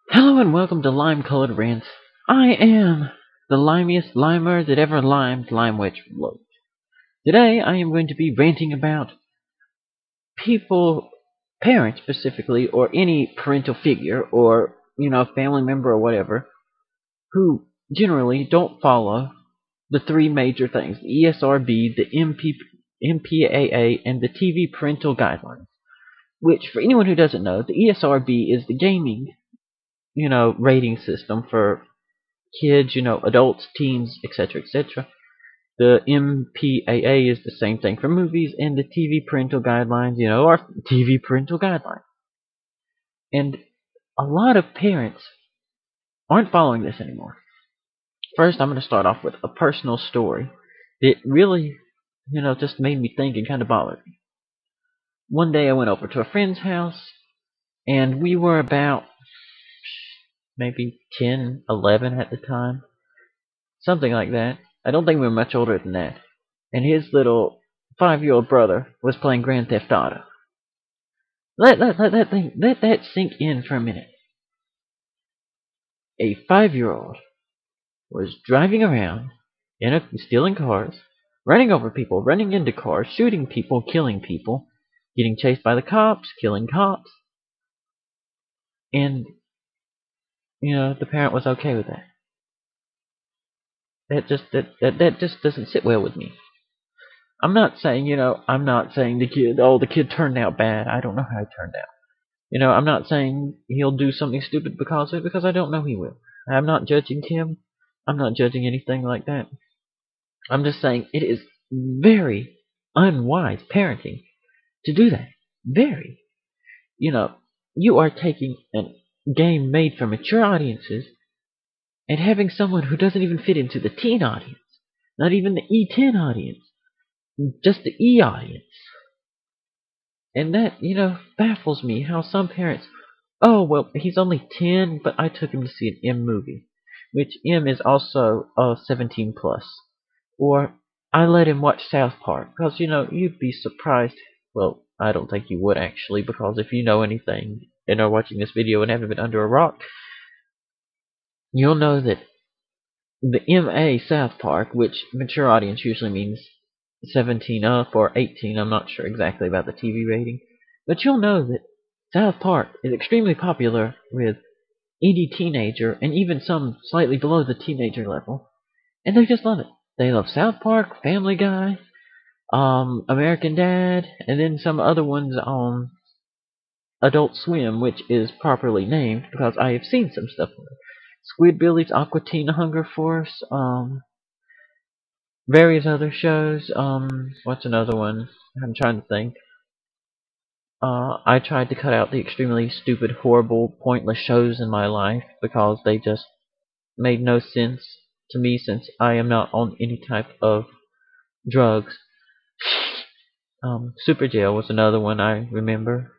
Hello and welcome to Colored Rants. I am the limiest limer that ever limed Limewitch wrote. Today I am going to be ranting about people, parents specifically, or any parental figure, or, family member or whatever, who generally don't follow the three major things: the ESRB, the MPAA, and the TV parental guidelines. Which, for anyone who doesn't know, the ESRB is the gaming, rating system for kids, adults, teens, etc., etc. The MPAA is the same thing for movies, and the TV parental guidelines, are TV parental guidelines. And a lot of parents aren't following this anymore. First, I'm going to start off with a personal story that really, just made me think and kind of bothered me. One day I went over to a friend's house, and we were about maybe 10, 11 at the time. Something like that. I don't think we were much older than that. And his little 5-year-old brother was playing Grand Theft Auto. Let that sink in for a minute. A 5-year-old was driving around, stealing cars, running over people, running into cars, shooting people, killing people, getting chased by the cops, killing cops, and the parent was okay with that. That just doesn't sit well with me. I'm not saying the kid turned out bad. I don't know how he turned out. I'm not saying he'll do something stupid because of it, because I don't know he will. I'm not judging him. I'm not judging anything like that. I'm just saying it is very unwise parenting to do that. Very. You are taking a game made for mature audiences and having someone who doesn't even fit into the teen audience, not even the E10 audience, just the E audience. And that, baffles me how some parents, oh, well, he's only 10, but I took him to see an M movie, which M is also 17 plus. Or I let him watch South Park, because, you'd be surprised. Well, I don't think you would actually, because if you know anything and are watching this video and haven't been under a rock, you'll know that the MA South Park, which mature audience usually means 17 up or 18, I'm not sure exactly about the TV rating, but you'll know that South Park is extremely popular with any teenager, and even some slightly below the teenager level, and they just love it. They love South Park, Family Guy, American Dad, and then some other ones on Adult Swim, which is properly named because I have seen some stuff on it. Squidbillies, Aqua Teen Hunger Force, various other shows. What's another one? I'm trying to think. I tried to cut out the extremely stupid, horrible, pointless shows in my life because they just made no sense to me since I am not on any type of drugs. Super Jail was another one I remember.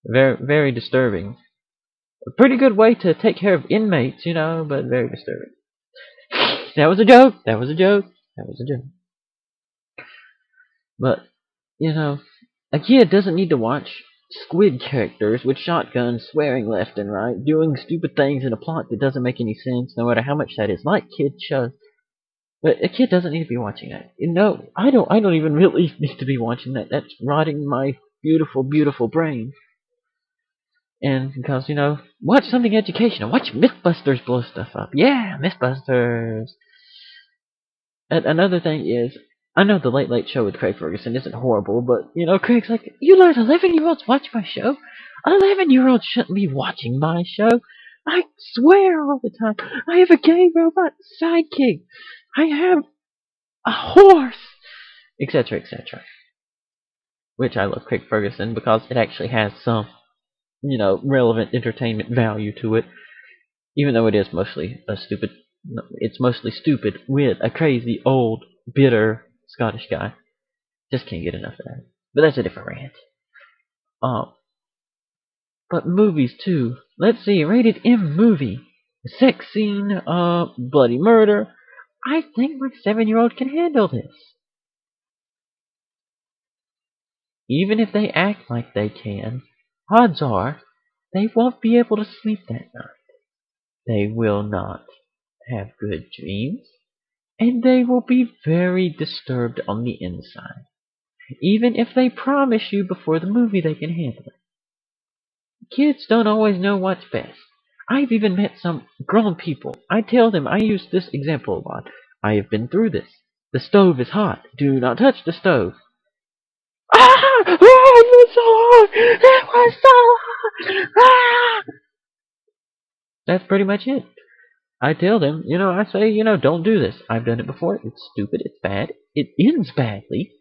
Very, very disturbing. A pretty good way to take care of inmates, but very disturbing. That was a joke. That was a joke. That was a joke. But, a kid doesn't need to watch squid characters with shotguns swearing left and right, doing stupid things in a plot that doesn't make any sense, no matter how much that is like kid shows. But a kid doesn't need to be watching that. No, I don't even really need to be watching that. That's rotting my beautiful, beautiful brain. And because, watch something educational. Watch Mythbusters blow stuff up. Yeah, Mythbusters. And another thing is, I know the Late Late Show with Craig Ferguson isn't horrible, but, Craig's like, you let 11-year-olds watch my show? 11-year-olds shouldn't be watching my show. I swear all the time. I have a gay robot sidekick. I have a horse, etc., etc. Which I love Craig Ferguson because it actually has some, relevant entertainment value to it, even though it is mostly stupid. It's mostly stupid with a crazy old bitter Scottish guy. Just can't get enough of that. But that's a different rant. But movies too. Let's see, rated M movie. Sex scene, bloody murder. I think my 7-year-old can handle this. Even if they act like they can, odds are they won't be able to sleep that night. They will not have good dreams, and they will be very disturbed on the inside. Even if they promise you before the movie they can handle it. Kids don't always know what's best. I've even met some grown people. I tell them, I use this example a lot. I have been through this. The stove is hot. Do not touch the stove. Ah! Oh, it was so hot! It was so hot! Ah! That's pretty much it. I tell them, I say, don't do this. I've done it before. It's stupid. It's bad. It ends badly.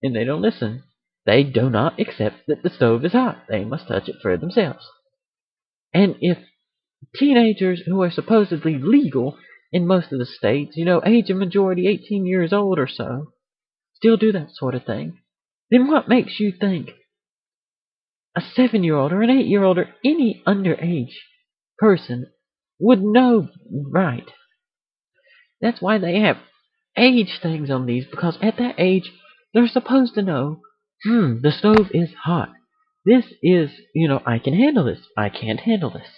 And they don't listen. They do not accept that the stove is hot. They must touch it for themselves. And if teenagers who are supposedly legal in most of the states, age of majority 18 years old or so, still do that sort of thing, then what makes you think a 7-year-old or an 8-year-old or any underage person would know right? That's why they have age things on these, because at that age, they're supposed to know, the stove is hot. This is, I can handle this. I can't handle this.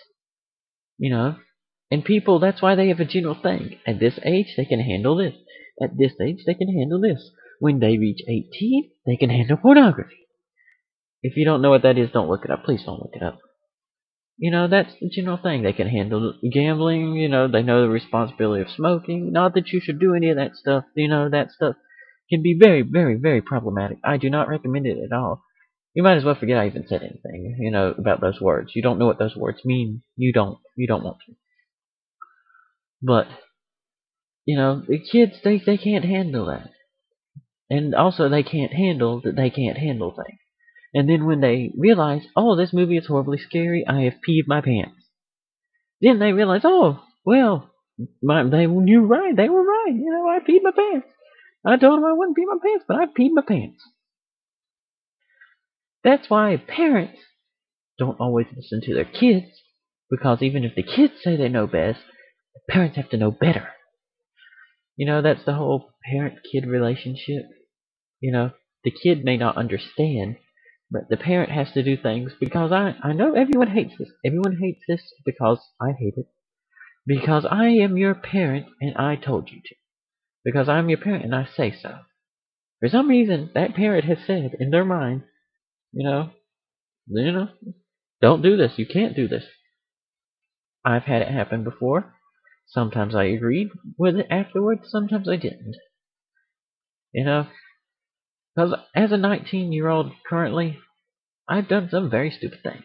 And people, that's why they have a general thing. At this age, they can handle this. At this age, they can handle this. When they reach 18, they can handle pornography. If you don't know what that is, don't look it up. Please don't look it up. That's the general thing. They can handle gambling. They know the responsibility of smoking. Not that you should do any of that stuff. That stuff can be very, very, very problematic. I do not recommend it at all. You might as well forget I even said anything, about those words. You don't know what those words mean. You don't want to. But, the kids, they can't handle that. And also they can't handle that they can't handle things. And then when they realize, oh, this movie is horribly scary, I have peed my pants. Then they realize, oh, well, you're right, they were right. I peed my pants. I told them I wouldn't pee my pants, but I peed my pants. That's why parents don't always listen to their kids, because even if the kids say they know best, the parents have to know better. That's the whole parent-kid relationship. The kid may not understand, but the parent has to do things because I know everyone hates this. Everyone hates this because I hate it. Because I am your parent and I told you to. Because I'm your parent and I say so. For some reason, that parent has said in their mind, don't do this. You can't do this. I've had it happen before. Sometimes I agreed with it afterwards. Sometimes I didn't. Because as a 19-year-old currently, I've done some very stupid things.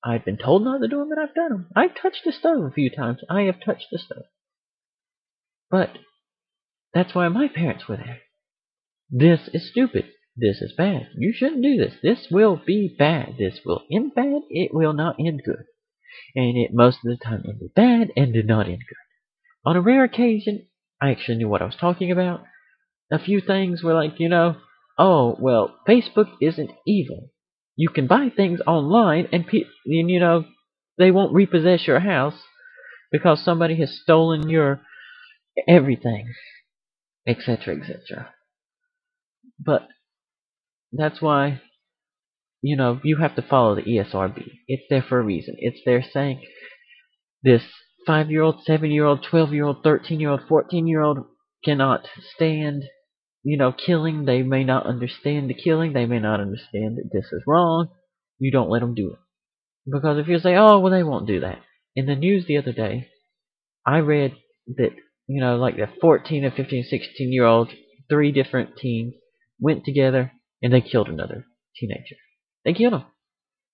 I've been told not to do them, and I've done them. I've touched the stove a few times. I have touched the stove. But that's why my parents were there. This is stupid. This is bad. You shouldn't do this. This will be bad. This will end bad. It will not end good. And it most of the time ended bad and did not end good. On a rare occasion, I actually knew what I was talking about. A few things were like, oh, well, Facebook isn't evil. You can buy things online and they won't repossess your house because somebody has stolen your everything, etc., etc. But that's why, you have to follow the ESRB. It's there for a reason. It's there saying this 5-year-old, 7-year-old, 12-year-old, 13-year-old, 14-year-old cannot stand, killing. They may not understand the killing. They may not understand that this is wrong. You don't let them do it. Because if you say, oh, well, they won't do that. In the news the other day, I read that, like the 14 or 15, 16-year-old, 3 different teens went together and they killed another teenager. They killed him.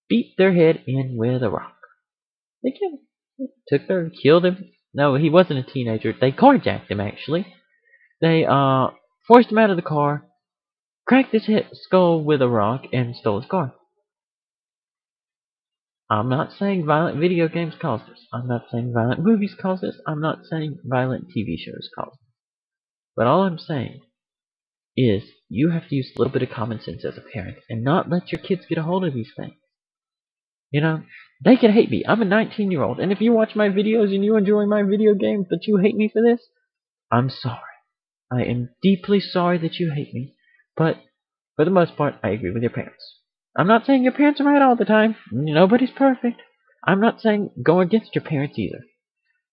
Beat their head in with a rock. They killed him. Killed him. No, he wasn't a teenager. They carjacked him, actually. They forced him out of the car, cracked his skull with a rock, and stole his car. I'm not saying violent video games cause this. I'm not saying violent movies cause this. I'm not saying violent TV shows cause this. But all I'm saying is you have to use a little bit of common sense as a parent and not let your kids get a hold of these things. They can hate me. I'm a 19-year-old, and if you watch my videos and you enjoy my video games but you hate me for this, I'm sorry. I am deeply sorry that you hate me, but for the most part, I agree with your parents. I'm not saying your parents are right all the time. Nobody's perfect. I'm not saying go against your parents either.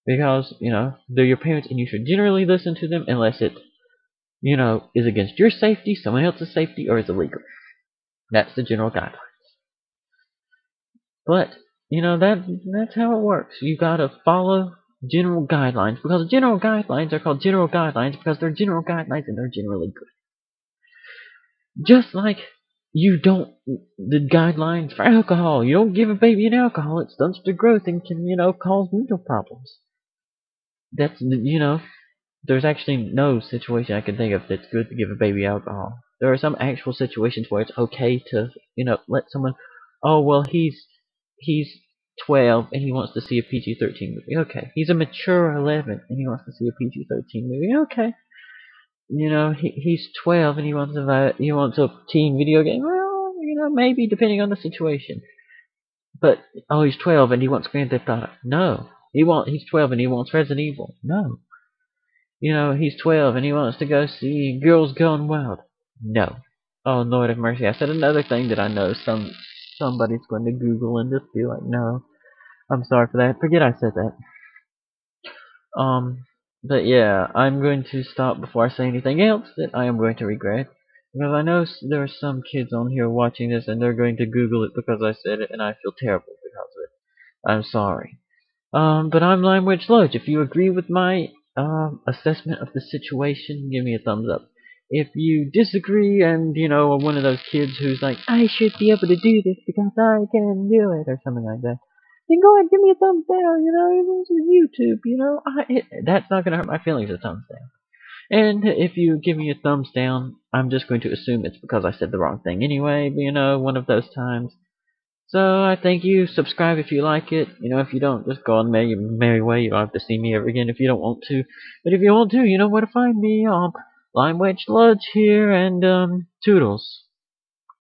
Because, they're your parents and you should generally listen to them unless it, is against your safety, someone else's safety, or is illegal. That's the general guideline. But, that's how it works. You gotta follow general guidelines, because general guidelines are called general guidelines because they're general guidelines and they're generally good. Just like the guidelines for alcohol. You don't give a baby an alcohol, it stunts their growth and can, cause mental problems. That's, there's actually no situation I can think of that's good to give a baby alcohol. There are some actual situations where it's okay to, let someone, oh, well, he's 12 and he wants to see a PG-13 movie. Okay. He's a mature 11 and he wants to see a PG-13 movie. Okay. He's 12 and he wants a teen video game. Well, maybe depending on the situation. But he's 12 and he wants Grand Theft Auto. No. He's 12 and he wants Resident Evil. No. He's 12 and he wants to go see Girls Gone Wild. No. Oh, Lord have mercy. I said another thing that I know somebody's going to Google and just be like, no. I'm sorry for that. Forget I said that. But yeah, I'm going to stop before I say anything else that I am going to regret. Because I know there are some kids on here watching this and they're going to Google it because I said it and I feel terrible because of it. I'm sorry. But I'm Limewitch Lodge. If you agree with my assessment of the situation, give me a thumbs up. If you disagree and, are one of those kids who's like, I should be able to do this because I can do it, or something like that, then go ahead and give me a thumbs down, this is YouTube, that's not going to hurt my feelings, a thumbs down. And if you give me a thumbs down, I'm just going to assume it's because I said the wrong thing anyway, but, one of those times. So I thank you. Subscribe if you like it. If you don't, just go on your merry way. You don't have to see me ever again if you don't want to. But if you want to, you know where to find me. Limewitch Lodge here, and toodles.